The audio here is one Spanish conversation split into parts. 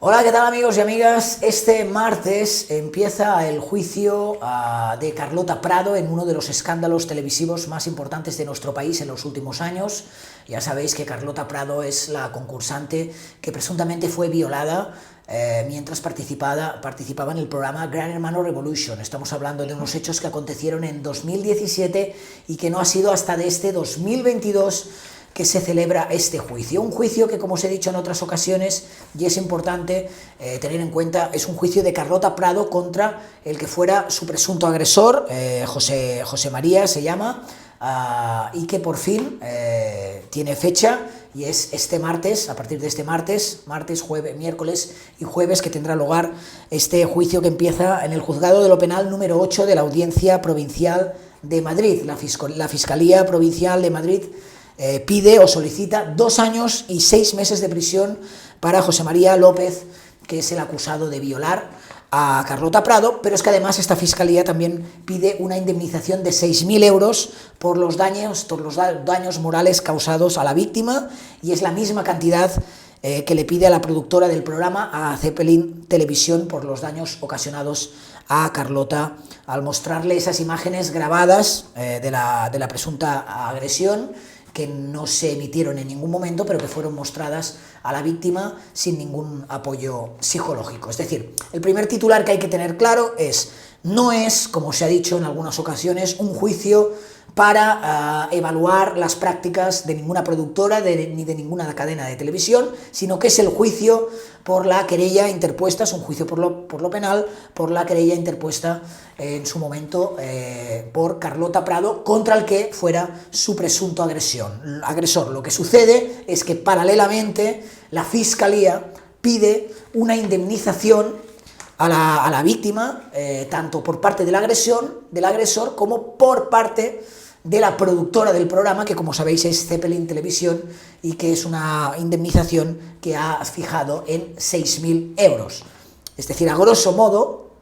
Hola, ¿qué tal amigos y amigas? Este martes empieza el juicio de Carlota Prado en uno de los escándalos televisivos más importantes de nuestro país en los últimos años. Ya sabéis que Carlota Prado es la concursante que presuntamente fue violada mientras participaba en el programa Gran Hermano Revolution. Estamos hablando de unos hechos que acontecieron en 2017 y que no ha sido hasta de este 2022 que se celebra este juicio. Un juicio que, como os he dicho en otras ocasiones, y es importante tener en cuenta, es un juicio de Carlota Prado contra el que fuera su presunto agresor, José María se llama, y que por fin tiene fecha, y es este martes, a partir de este martes, jueves, miércoles y jueves, que tendrá lugar este juicio que empieza en el Juzgado de lo Penal número 8 de la Audiencia Provincial de Madrid. La Fiscalía Provincial de Madrid pide o solicita 2 años y 6 meses de prisión para José María López, que es el acusado de violar a Carlota Prado, pero es que además esta Fiscalía también pide una indemnización de 6.000 euros por los daños morales causados a la víctima, y es la misma cantidad que le pide a la productora del programa, a Zeppelin Televisión, por los daños ocasionados a Carlota al mostrarle esas imágenes grabadas de la presunta agresión, que no se emitieron en ningún momento, pero que fueron mostradas a la víctima sin ningún apoyo psicológico. Es decir, el primer titular que hay que tener claro es: no es, como se ha dicho en algunas ocasiones, un juicio para evaluar las prácticas de ninguna productora ni de ninguna cadena de televisión, sino que es el juicio por la querella interpuesta, es un juicio por lo penal, por la querella interpuesta en su momento por Carlota Prado contra el que fuera su presunto agresor. Lo que sucede es que paralelamente la Fiscalía pide una indemnización a la víctima, tanto por parte del agresor, como por parte de la productora del programa, que como sabéis es Zeppelin Televisión, y que es una indemnización que ha fijado en 6.000 euros. Es decir, a grosso modo,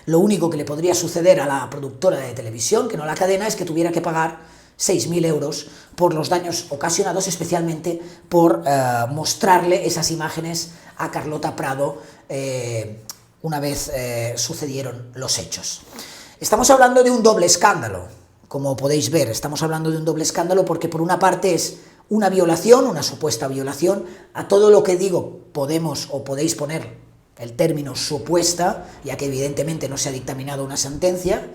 lo único que le podría suceder a la productora de televisión, que no a la cadena, es que tuviera que pagar 6.000 euros por los daños ocasionados, especialmente por mostrarle esas imágenes a Carlota Prado una vez sucedieron los hechos. Estamos hablando de un doble escándalo. Como podéis ver, estamos hablando de un doble escándalo porque por una parte es una violación, una supuesta violación. A todo lo que digo podéis poner el término supuesta, ya que evidentemente no se ha dictaminado una sentencia,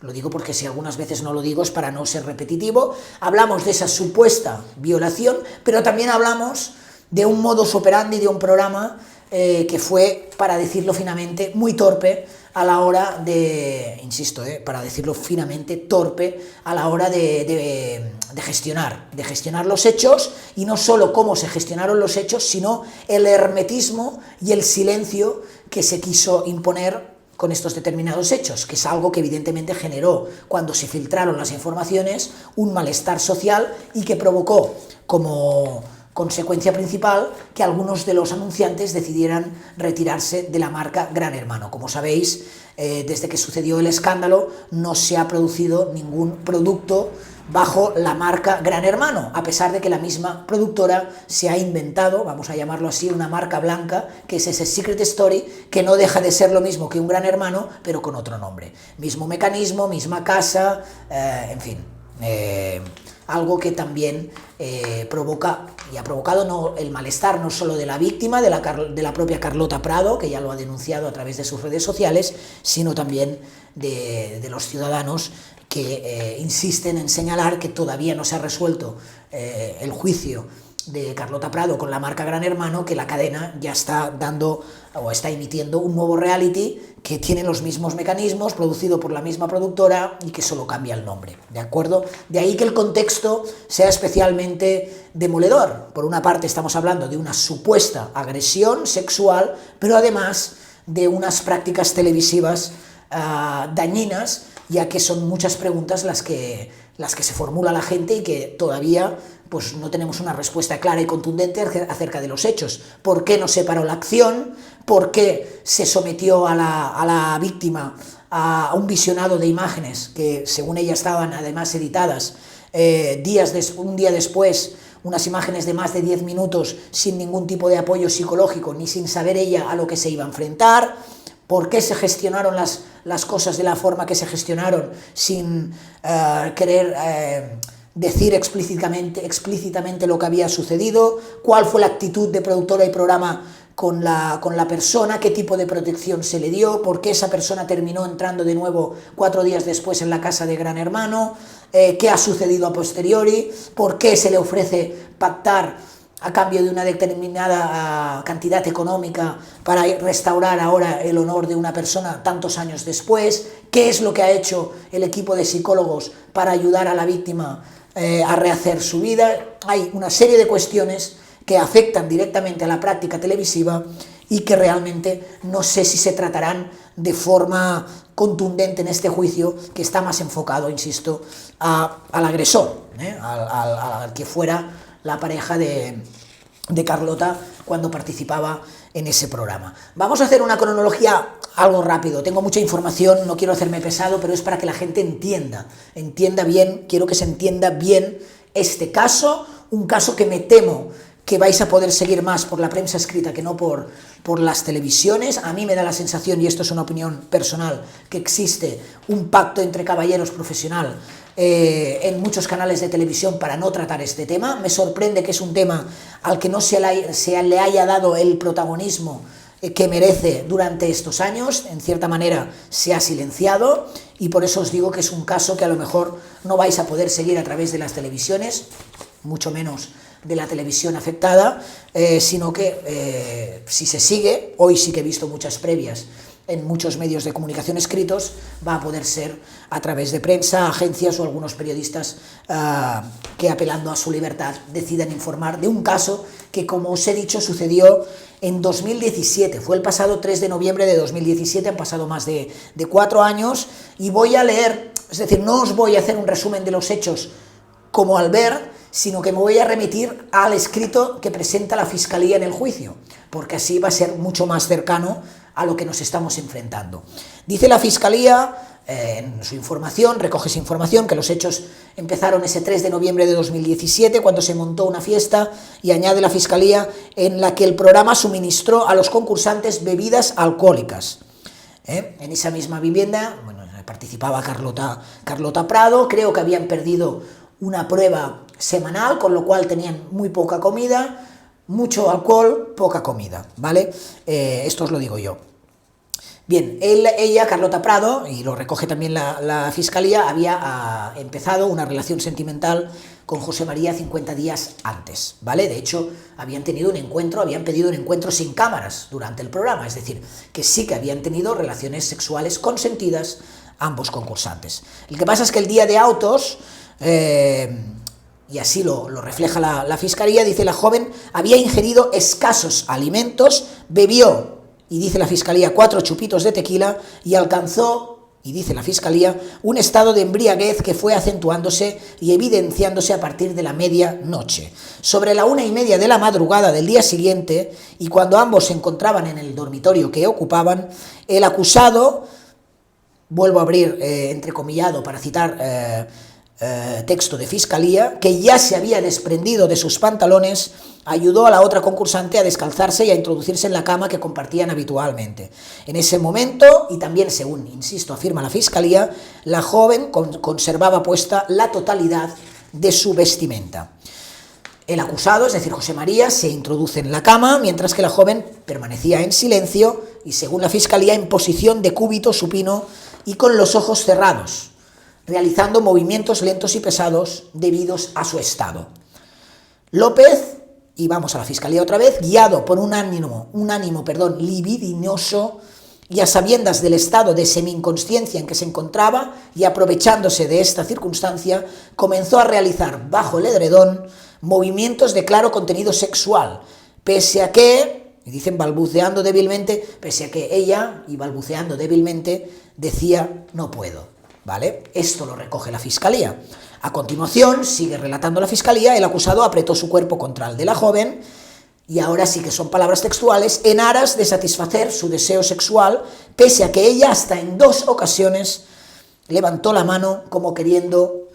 lo digo porque si algunas veces no lo digo es para no ser repetitivo. Hablamos de esa supuesta violación, pero también hablamos de un modus operandi de un programa que fue, para decirlo finamente, muy torpe a la hora de, insisto, para decirlo finamente, torpe a la hora de gestionar los hechos, y no solo cómo se gestionaron los hechos, sino el hermetismo y el silencio que se quiso imponer con estos determinados hechos, que es algo que evidentemente generó, cuando se filtraron las informaciones, un malestar social y que provocó como consecuencia principal que algunos de los anunciantes decidieran retirarse de la marca Gran Hermano. Como sabéis, desde que sucedió el escándalo no se ha producido ningún producto bajo la marca Gran Hermano, a pesar de que la misma productora se ha inventado, vamos a llamarlo así, una marca blanca, que es ese Secret Story, que no deja de ser lo mismo que un Gran Hermano, pero con otro nombre. Mismo mecanismo, misma casa, en fin, algo que también provoca y ha provocado el malestar no solo de la víctima, de la propia Carlota Prado, que ya lo ha denunciado a través de sus redes sociales, sino también de los ciudadanos que insisten en señalar que todavía no se ha resuelto el juicio de Carlota Prado con la marca Gran Hermano, que la cadena ya está dando o está emitiendo un nuevo reality que tiene los mismos mecanismos, producido por la misma productora, y que solo cambia el nombre, ¿de acuerdo? De ahí que el contexto sea especialmente demoledor. Por una parte estamos hablando de una supuesta agresión sexual, pero además de unas prácticas televisivas dañinas, ya que son muchas preguntas las que se formula la gente y que todavía pues no tenemos una respuesta clara y contundente acerca de los hechos. ¿Por qué no se paró la acción? ¿Por qué se sometió a la víctima a un visionado de imágenes que, según ella, estaban además editadas un día después unas imágenes de más de 10 minutos sin ningún tipo de apoyo psicológico, ni sin saber ella a lo que se iba a enfrentar, por qué se gestionaron las cosas de la forma que se gestionaron sin querer decir explícitamente lo que había sucedido, cuál fue la actitud de productora y programa con la persona, qué tipo de protección se le dio, por qué esa persona terminó entrando de nuevo 4 días después en la casa de Gran Hermano, qué ha sucedido a posteriori, por qué se le ofrece pactar a cambio de una determinada cantidad económica para restaurar ahora el honor de una persona tantos años después, qué es lo que ha hecho el equipo de psicólogos para ayudar a la víctima a rehacer su vida. Hay una serie de cuestiones que afectan directamente a la práctica televisiva y que realmente no sé si se tratarán de forma contundente en este juicio, que está más enfocado, insisto, al agresor, al que fuera la pareja de Carlota cuando participaba en ese programa. Vamos a hacer una cronología algo rápido, tengo mucha información, no quiero hacerme pesado, pero es para que la gente entienda bien, quiero que se entienda bien este caso, un caso que me temo que vais a poder seguir más por la prensa escrita que no por las televisiones. A mí me da la sensación, y esto es una opinión personal, que existe un pacto entre caballeros profesional en muchos canales de televisión para no tratar este tema. Me sorprende que es un tema al que no se le haya dado el protagonismo que merece durante estos años. En cierta manera se ha silenciado, y por eso os digo que es un caso que a lo mejor no vais a poder seguir a través de las televisiones, mucho menos de la televisión afectada, sino que si se sigue, hoy sí que he visto muchas previas en muchos medios de comunicación escritos, va a poder ser a través de prensa, agencias o algunos periodistas que, apelando a su libertad, decidan informar de un caso que, como os he dicho, sucedió en 2017, fue el pasado 3 de noviembre de 2017, han pasado más de 4 años, y voy a leer, es decir, no os voy a hacer un resumen de los hechos como al ver, sino que me voy a remitir al escrito que presenta la Fiscalía en el juicio, porque así va a ser mucho más cercano a lo que nos estamos enfrentando. Dice la Fiscalía, en su información, recoge esa información, que los hechos empezaron ese 3 de noviembre de 2017, cuando se montó una fiesta, y añade la Fiscalía, en la que el programa suministró a los concursantes bebidas alcohólicas. En esa misma vivienda, bueno, participaba Carlota Prado, creo que habían perdido una prueba semanal, con lo cual tenían muy poca comida, mucho alcohol, poca comida, ¿vale? Esto os lo digo yo. Bien, ella, Carlota Prado, y lo recoge también la Fiscalía, había empezado una relación sentimental con José María 50 días antes, ¿vale? De hecho, habían pedido un encuentro sin cámaras durante el programa, es decir, que sí que habían tenido relaciones sexuales consentidas ambos concursantes. El que pasa es que el día de autos, y así lo refleja la Fiscalía, dice: la joven había ingerido escasos alimentos, bebió, y dice la Fiscalía, 4 chupitos de tequila, y alcanzó, y dice la Fiscalía, un estado de embriaguez que fue acentuándose y evidenciándose a partir de la medianoche. Sobre la 1:30 de la madrugada del día siguiente, y cuando ambos se encontraban en el dormitorio que ocupaban, el acusado, vuelvo a abrir entrecomillado para citar texto de Fiscalía, que ya se había desprendido de sus pantalones, ayudó a la otra concursante a descalzarse y a introducirse en la cama que compartían habitualmente. En ese momento, y también según, insisto, afirma la Fiscalía, la joven conservaba puesta la totalidad de su vestimenta. El acusado, es decir, José María, se introduce en la cama, mientras que la joven permanecía en silencio y, según la Fiscalía, en posición de cúbito supino y con los ojos cerrados, realizando movimientos lentos y pesados debidos a su estado. López, y vamos a la Fiscalía otra vez, guiado por un ánimo libidinoso y a sabiendas del estado de semi-inconsciencia en que se encontraba, y aprovechándose de esta circunstancia, comenzó a realizar bajo el edredón movimientos de claro contenido sexual, pese a que, y dicen balbuceando débilmente, pese a que ella, y balbuceando débilmente, decía: no puedo. ¿Vale? Esto lo recoge la Fiscalía. A continuación, sigue relatando la Fiscalía, el acusado apretó su cuerpo contra el de la joven, y ahora sí que son palabras textuales, en aras de satisfacer su deseo sexual, pese a que ella hasta en 2 ocasiones levantó la mano como queriendo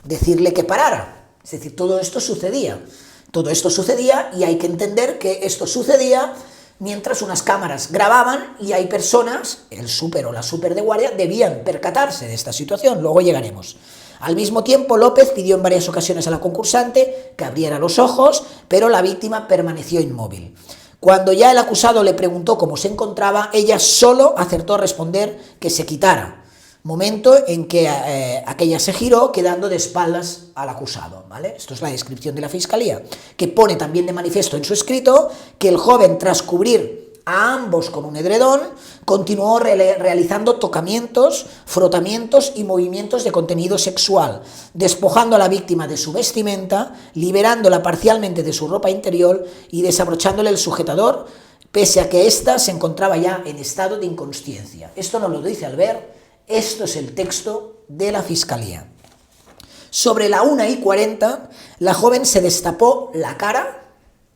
decirle que parara, Es decir, todo esto sucedía. Todo esto sucedía y hay que entender que esto sucedía mientras unas cámaras grababan y hay personas, el súper o la súper de guardia, debían percatarse de esta situación, luego llegaremos. Al mismo tiempo, López pidió en varias ocasiones a la concursante que abriera los ojos, pero la víctima permaneció inmóvil. Cuando ya el acusado le preguntó cómo se encontraba, ella solo acertó a responder que se quitara, momento en que aquella se giró quedando de espaldas al acusado, ¿vale? Esto es la descripción de la Fiscalía, que pone también de manifiesto en su escrito que el joven, tras cubrir a ambos con un edredón, continuó realizando tocamientos, frotamientos y movimientos de contenido sexual, despojando a la víctima de su vestimenta, liberándola parcialmente de su ropa interior y desabrochándole el sujetador, pese a que ésta se encontraba ya en estado de inconsciencia. Esto nos lo dice Albert, esto es el texto de la Fiscalía. Sobre la 1:40, la joven se destapó la cara,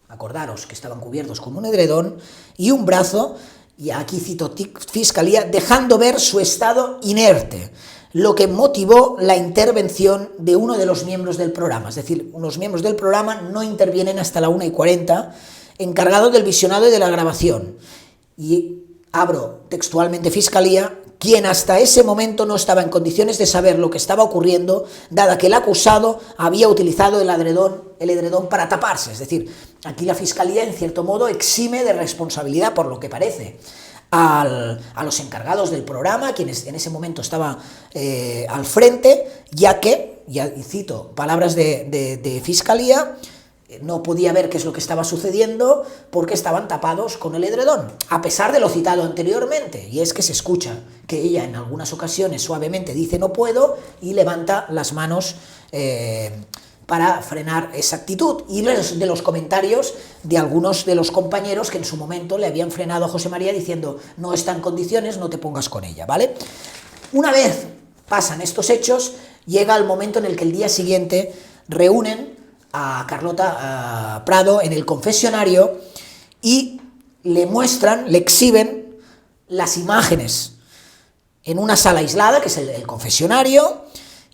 acordaros que estaban cubiertos con un edredón, y un brazo, y aquí cito Fiscalía, dejando ver su estado inerte, lo que motivó la intervención de uno de los miembros del programa. Es decir, unos miembros del programa no intervienen hasta la 1:40, encargados del visionado y de la grabación. Y abro textualmente Fiscalía, quien hasta ese momento no estaba en condiciones de saber lo que estaba ocurriendo, dada que el acusado había utilizado el edredón para taparse. Es decir, aquí la Fiscalía, en cierto modo, exime de responsabilidad, por lo que parece, a los encargados del programa, quienes en ese momento estaban al frente, ya que, ya cito palabras de Fiscalía, no podía ver qué es lo que estaba sucediendo porque estaban tapados con el edredón, a pesar de lo citado anteriormente, y es que se escucha que ella en algunas ocasiones suavemente dice no puedo y levanta las manos para frenar esa actitud, y de los comentarios de algunos de los compañeros que en su momento le habían frenado a José María diciendo no está en condiciones, no te pongas con ella, ¿vale? Una vez pasan estos hechos, llega el momento en el que el día siguiente reúnen a Carlota Prado en el confesionario y le muestran, le exhiben las imágenes en una sala aislada, que es el confesionario,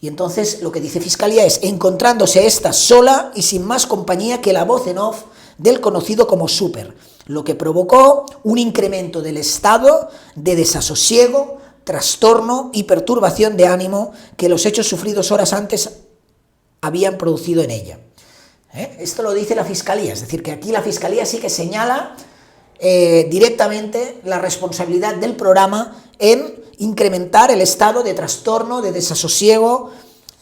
y entonces lo que dice Fiscalía es, encontrándose esta sola y sin más compañía que la voz en off del conocido como Súper, lo que provocó un incremento del estado de desasosiego, trastorno y perturbación de ánimo que los hechos sufridos horas antes habían producido en ella. Esto lo dice la Fiscalía, es decir, que aquí la Fiscalía sí que señala directamente la responsabilidad del programa en incrementar el estado de trastorno, de desasosiego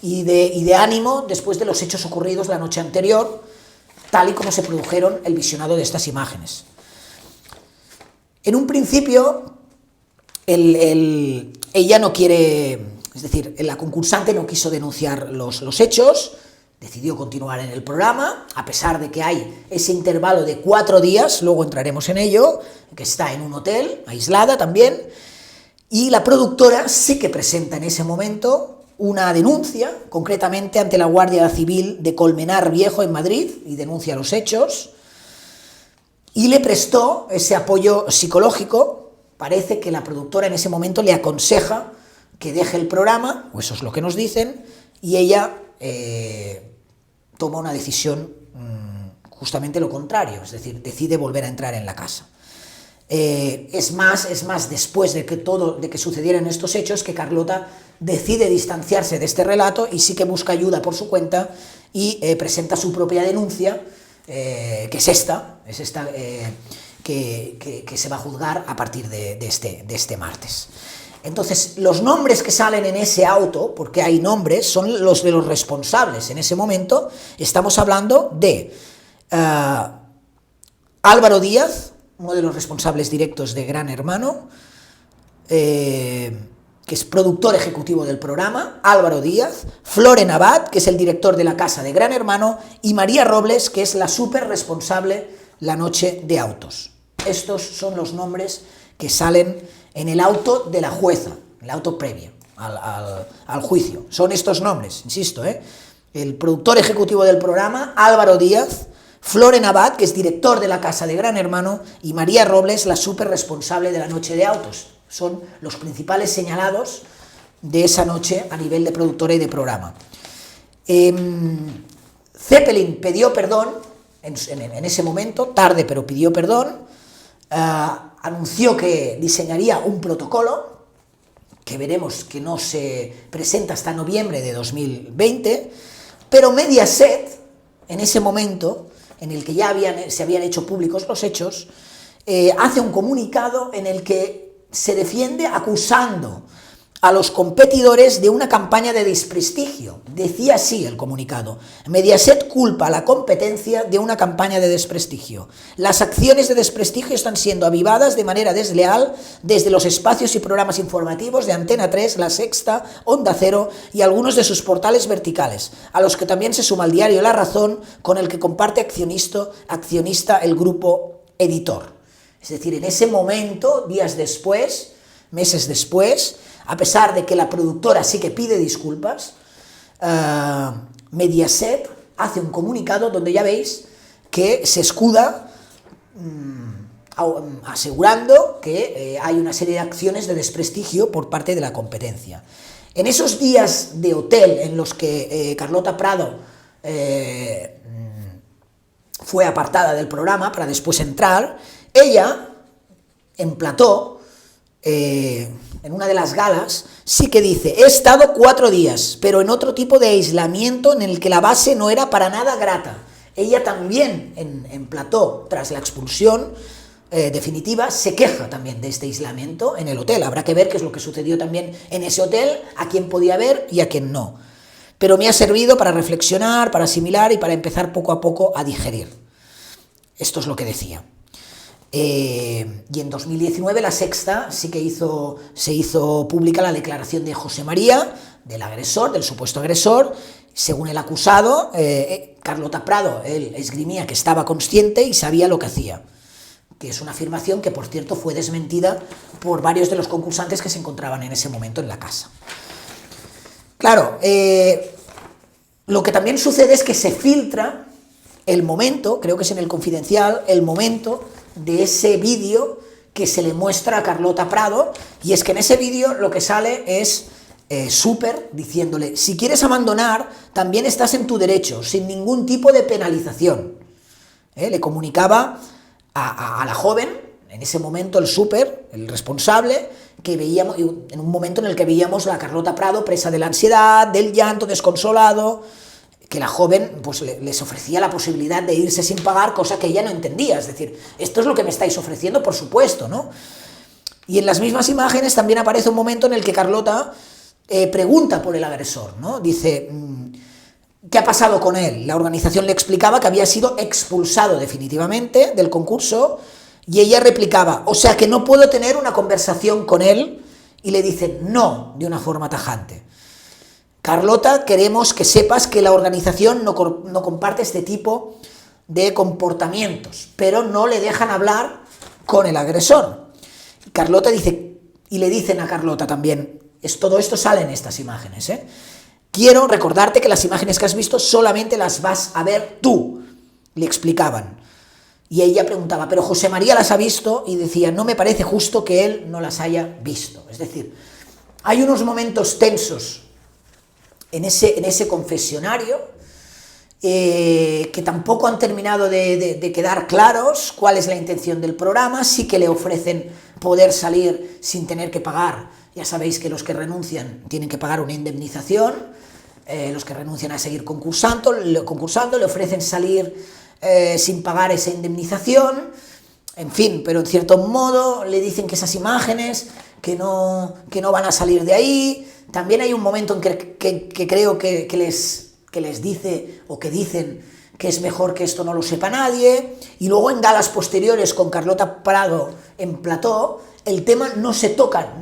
y de ánimo después de los hechos ocurridos la noche anterior, tal y como se produjeron el visionado de estas imágenes. En un principio, ella no quiere, es decir, la concursante no quiso denunciar los hechos, decidió continuar en el programa, a pesar de que hay ese intervalo de 4 días, luego entraremos en ello, que está en un hotel, aislada también, y la productora sí que presenta en ese momento una denuncia, concretamente ante la Guardia Civil de Colmenar Viejo en Madrid, y denuncia los hechos, y le prestó ese apoyo psicológico. Parece que la productora en ese momento le aconseja que deje el programa, o eso es lo que nos dicen, y ella toma una decisión justamente lo contrario, es decir, decide volver a entrar en la casa. Es más, después de que sucedieran estos hechos, que Carlota decide distanciarse de este relato y sí que busca ayuda por su cuenta y presenta su propia denuncia, que es esta que se va a juzgar a partir de este martes. Entonces, los nombres que salen en ese auto, porque hay nombres, son los de los responsables. En ese momento estamos hablando de Álvaro Díaz, uno de los responsables directos de Gran Hermano, que es productor ejecutivo del programa, Álvaro Díaz, Floren Abad, que es el director de la casa de Gran Hermano, y María Robles, que es la súper responsable la noche de autos. Estos son los nombres que salen en el auto de la jueza, el auto previo al juicio. Son estos nombres, insisto, el productor ejecutivo del programa, Álvaro Díaz, Floren Abad, que es director de la casa de Gran Hermano, y María Robles, la súper responsable de la noche de autos. Son los principales señalados de esa noche a nivel de productora y de programa. Zeppelin pidió perdón en ese momento, tarde, pero pidió perdón, anunció que diseñaría un protocolo, que veremos que no se presenta hasta noviembre de 2020, pero Mediaset, en ese momento, en el que ya se habían hecho públicos los hechos, hace un comunicado en el que se defiende acusando a los competidores de una campaña de desprestigio. Decía así el comunicado: Mediaset culpa a la competencia de una campaña de desprestigio. Las acciones de desprestigio están siendo avivadas de manera desleal desde los espacios y programas informativos de Antena 3, La Sexta, Onda Cero y algunos de sus portales verticales, a los que también se suma el diario La Razón, con el que comparte accionista el grupo editor. Es decir, en ese momento, días después, meses después, a pesar de que la productora sí que pide disculpas, Mediaset hace un comunicado donde ya veis que se escuda asegurando que hay una serie de acciones de desprestigio por parte de la competencia. En esos días de hotel en los que Carlota Prado fue apartada del programa para después entrar, ella, en plató, en una de las galas, sí que dice: he estado 4 días, pero en otro tipo de aislamiento en el que la base no era para nada grata. Ella también, en plató, tras la expulsión definitiva, se queja también de este aislamiento en el hotel. Habrá que ver qué es lo que sucedió también en ese hotel, a quién podía ver y a quién no. Pero me ha servido para reflexionar, para asimilar y para empezar poco a poco a digerir. Esto es lo que decía. Y en 2019 La Sexta sí que se hizo pública la declaración de José María, del agresor, del supuesto agresor. Según el acusado, Carlota Prado, él esgrimía que estaba consciente y sabía lo que hacía, que es una afirmación que, por cierto, fue desmentida por varios de los concursantes que se encontraban en ese momento en la casa. Claro, lo que también sucede es que se filtra el momento, creo que es en El Confidencial, el momento de ese vídeo que se le muestra a Carlota Prado, y es que en ese vídeo lo que sale es Súper diciéndole: si quieres abandonar, también estás en tu derecho, sin ningún tipo de penalización. Le comunicaba a la joven, en ese momento el Súper, el responsable, que veíamos, en un momento en el que veíamos a Carlota Prado presa de la ansiedad, del llanto, desconsolado, que la joven pues les ofrecía la posibilidad de irse sin pagar, cosa que ella no entendía. Es decir, esto es lo que me estáis ofreciendo, por supuesto, ¿no? Y en las mismas imágenes también aparece un momento en el que Carlota pregunta por el agresor, ¿no? Dice: ¿qué ha pasado con él? La organización le explicaba que había sido expulsado definitivamente del concurso, y ella replicaba: o sea que no puedo tener una conversación con él, y le dice no, de una forma tajante. Carlota, queremos que sepas que la organización no comparte este tipo de comportamientos, pero no le dejan hablar con el agresor. Carlota dice, y le dicen a Carlota también, todo esto sale en estas imágenes, quiero recordarte que las imágenes que has visto solamente las vas a ver tú, le explicaban. Y ella preguntaba: pero José María las ha visto, y decía: no me parece justo que él no las haya visto. Es decir, hay unos momentos tensos en ese confesionario que tampoco han terminado de quedar claros cuál es la intención del programa. Sí que le ofrecen poder salir sin tener que pagar. Ya sabéis que los que renuncian tienen que pagar una indemnización, los que renuncian a seguir concursando le ofrecen salir sin pagar esa indemnización, en fin, pero en cierto modo le dicen que esas imágenes que no van a salir de ahí. También hay un momento en que creo que les dice, o que dicen, que es mejor que esto no lo sepa nadie, y luego en galas posteriores con Carlota Prado en plató, el tema no se toca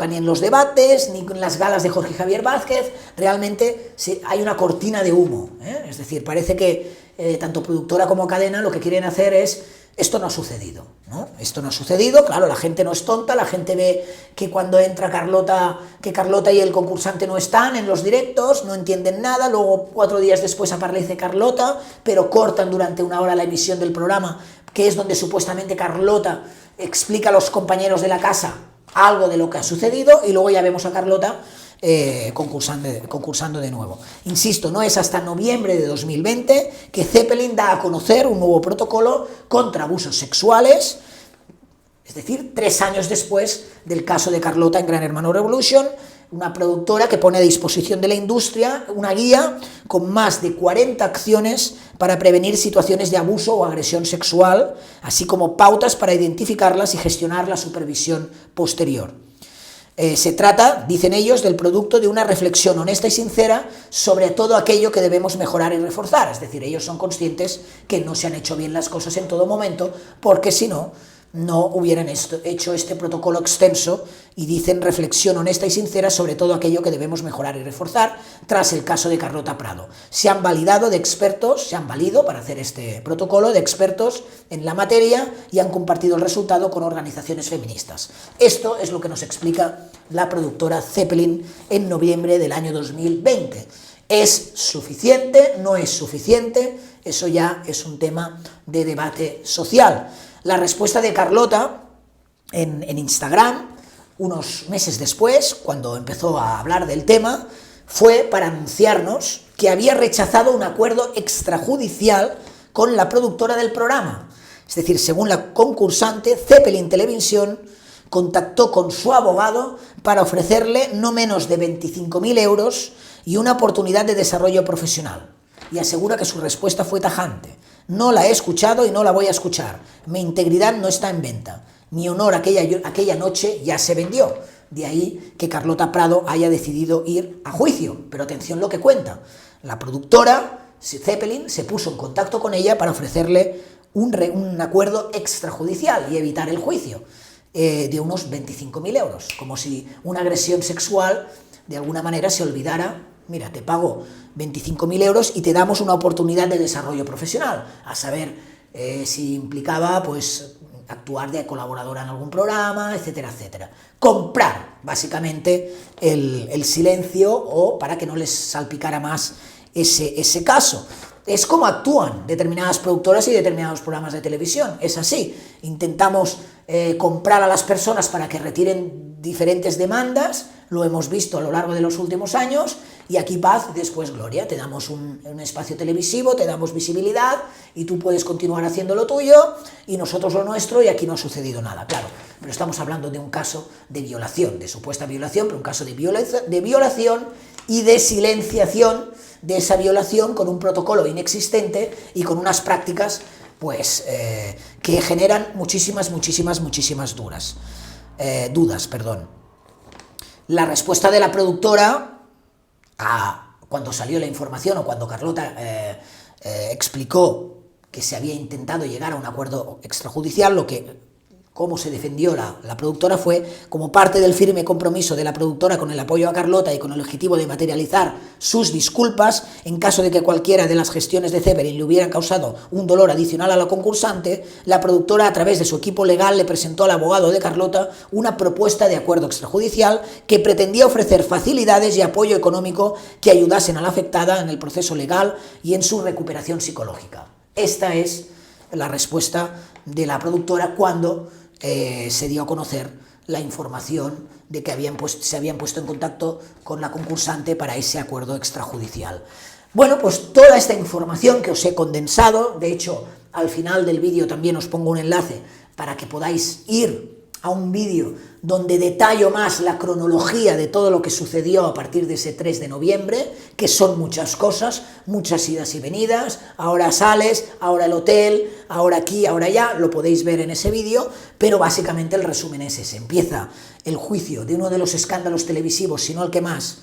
ni en los debates, ni en las galas de Jorge Javier Vázquez. Realmente hay una cortina de humo, es decir, parece que tanto productora como cadena lo que quieren hacer es: esto no ha sucedido, ¿no? Esto no ha sucedido. Claro, la gente no es tonta, la gente ve que cuando entra Carlota, que Carlota y el concursante no están en los directos, no entienden nada. Luego 4 días después aparece Carlota, pero cortan durante 1 hora la emisión del programa, que es donde supuestamente Carlota explica a los compañeros de la casa algo de lo que ha sucedido, y luego ya vemos a Carlota concursando de nuevo. Insisto, no es hasta noviembre de 2020 que Zeppelin da a conocer un nuevo protocolo contra abusos sexuales, es decir, 3 años después del caso de Carlota en Gran Hermano Revolution, una productora que pone a disposición de la industria una guía con más de 40 acciones para prevenir situaciones de abuso o agresión sexual, así como pautas para identificarlas y gestionar la supervisión posterior. Se trata, dicen ellos, del producto de una reflexión honesta y sincera sobre todo aquello que debemos mejorar y reforzar. Es decir, ellos son conscientes que no se han hecho bien las cosas en todo momento, porque si no, no hubieran hecho este protocolo extenso, y dicen reflexión honesta y sincera sobre todo aquello que debemos mejorar y reforzar tras el caso de Carlota Prado. Se han valido para hacer este protocolo de expertos en la materia y han compartido el resultado con organizaciones feministas. Esto es lo que nos explica la productora Zeppelin en noviembre del año 2020. ¿Es suficiente? ¿No es suficiente? Eso ya es un tema de debate social. La respuesta de Carlota en Instagram, unos meses después, cuando empezó a hablar del tema, fue para anunciarnos que había rechazado un acuerdo extrajudicial con la productora del programa. Es decir, según la concursante, Zeppelin Televisión contactó con su abogado para ofrecerle no menos de 25.000 euros y una oportunidad de desarrollo profesional. Y asegura que su respuesta fue tajante. No la he escuchado y no la voy a escuchar. Mi integridad no está en venta. Mi honor aquella noche ya se vendió. De ahí que Carlota Prado haya decidido ir a juicio. Pero atención lo que cuenta. La productora, Zeppelin, se puso en contacto con ella para ofrecerle un acuerdo extrajudicial y evitar el juicio de unos 25.000 euros. Como si una agresión sexual de alguna manera se olvidara. Mira, te pago 25.000 euros y te damos una oportunidad de desarrollo profesional, a saber si implicaba pues actuar de colaboradora en algún programa, etcétera, etcétera. Comprar, básicamente, el silencio o para que no les salpicara más ese caso. Es como actúan determinadas productoras y determinados programas de televisión, es así. Intentamos comprar a las personas para que retiren diferentes demandas, lo hemos visto a lo largo de los últimos años, y aquí paz, después gloria. Te damos un espacio televisivo, te damos visibilidad y tú puedes continuar haciendo lo tuyo y nosotros lo nuestro, y aquí no ha sucedido nada, claro. Pero estamos hablando de un caso de violación, de supuesta violación, pero un caso de violación y de silenciación de esa violación con un protocolo inexistente y con unas prácticas pues que generan muchísimas dudas. La respuesta de la productora cuando salió la información o cuando Carlota explicó que se había intentado llegar a un acuerdo extrajudicial, cómo se defendió la productora fue: como parte del firme compromiso de la productora con el apoyo a Carlota y con el objetivo de materializar sus disculpas en caso de que cualquiera de las gestiones de Zeppelin le hubieran causado un dolor adicional a la concursante, la productora, a través de su equipo legal, le presentó al abogado de Carlota una propuesta de acuerdo extrajudicial que pretendía ofrecer facilidades y apoyo económico que ayudasen a la afectada en el proceso legal y en su recuperación psicológica. Esta es la respuesta de la productora cuando se dio a conocer la información de que se habían puesto en contacto con la concursante para ese acuerdo extrajudicial. Bueno, pues toda esta información que os he condensado, de hecho, al final del vídeo también os pongo un enlace para que podáis ir a un vídeo donde detallo más la cronología de todo lo que sucedió a partir de ese 3 de noviembre, que son muchas cosas, muchas idas y venidas, ahora sales, ahora el hotel, ahora aquí, ahora allá, lo podéis ver en ese vídeo, pero básicamente el resumen es ese. Empieza el juicio de uno de los escándalos televisivos, si no el que más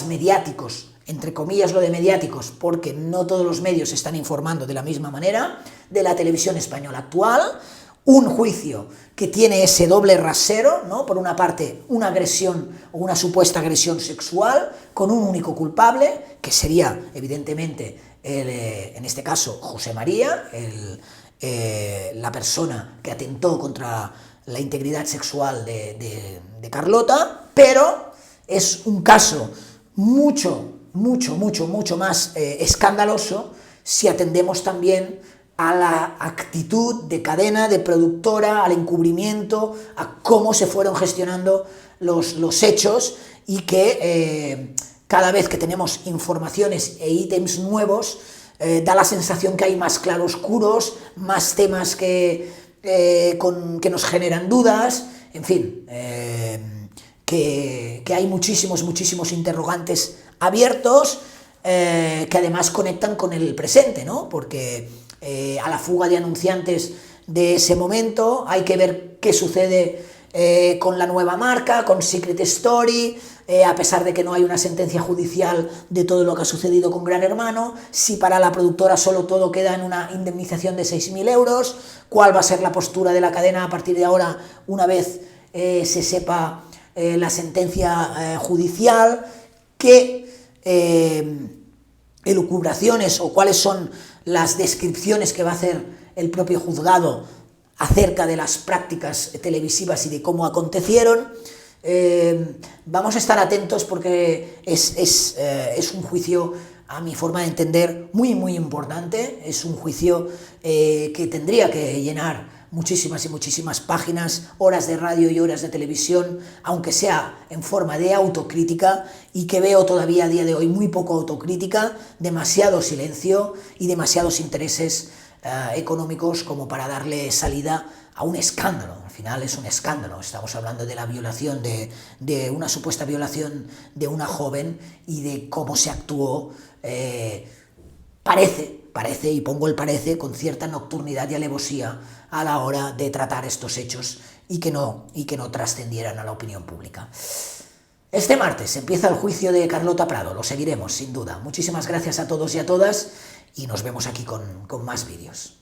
mediáticos, entre comillas lo de mediáticos, porque no todos los medios se están informando de la misma manera, de la televisión española actual. Un juicio que tiene ese doble rasero, ¿no? Por una parte, una agresión o una supuesta agresión sexual con un único culpable, que sería, evidentemente, en este caso, José María, la persona que atentó contra la integridad sexual de Carlota, pero es un caso mucho más escandaloso si atendemos también a la actitud de cadena, de productora, al encubrimiento, a cómo se fueron gestionando los hechos, y que cada vez que tenemos informaciones e ítems nuevos, da la sensación que hay más claroscuros, más temas que nos generan dudas, en fin, que hay muchísimos interrogantes abiertos, que además conectan con el presente, ¿no? Porque a la fuga de anunciantes de ese momento hay que ver qué sucede con la nueva marca, con Secret Story, a pesar de que no hay una sentencia judicial de todo lo que ha sucedido con Gran Hermano, si para la productora solo todo queda en una indemnización de 6.000 euros, cuál va a ser la postura de la cadena a partir de ahora, una vez se sepa la sentencia judicial, qué elucubraciones o cuáles son las descripciones que va a hacer el propio juzgado acerca de las prácticas televisivas y de cómo acontecieron. Vamos a estar atentos porque es un juicio, a mi forma de entender, muy importante. Es un juicio que tendría que llenar muchísimas páginas, horas de radio y horas de televisión, aunque sea en forma de autocrítica, y que veo todavía a día de hoy muy poco autocrítica, demasiado silencio y demasiados intereses económicos como para darle salida a un escándalo. Al final es un escándalo, estamos hablando de la violación, de una supuesta violación de una joven, y de cómo se actuó, parece, y pongo el parece, con cierta nocturnidad y alevosía a la hora de tratar estos hechos, y que no trascendieran a la opinión pública. Este martes empieza el juicio de Carlota Prado, lo seguiremos sin duda. Muchísimas gracias a todos y a todas, y nos vemos aquí con más vídeos.